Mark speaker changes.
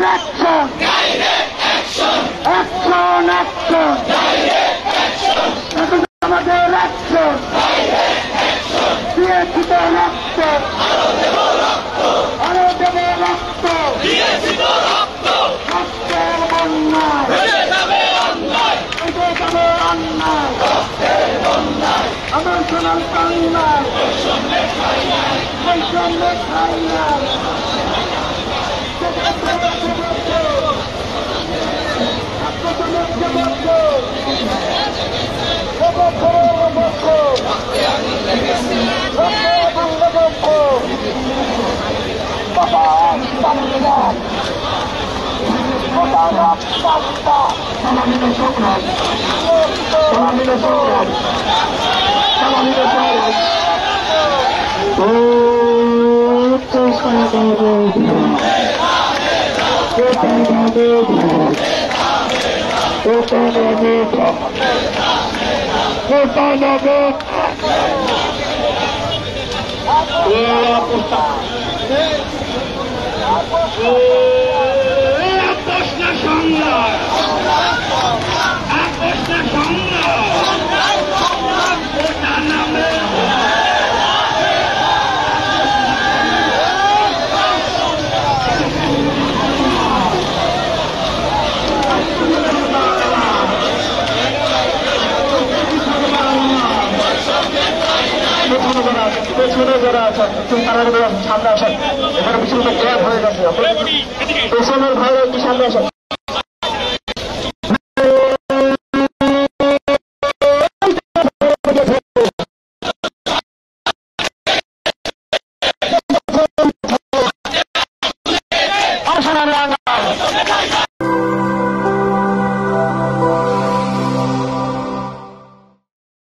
Speaker 1: Action, action, action, আমাদের action, দিয়েছি তো রক্ত, আরো দেব রক্ত, রক্তের বন্যায়, যাবে অন্যায়, আমার সোনার বাংলায়, বৈষম্য খাই না, পেছনে যারা আছেন একটু তারা সামনে আসেন, এখানে মিছিল গ্যাপ হয়ে গেছে, পেছনের ভাইরা একটু সামনে আসেন।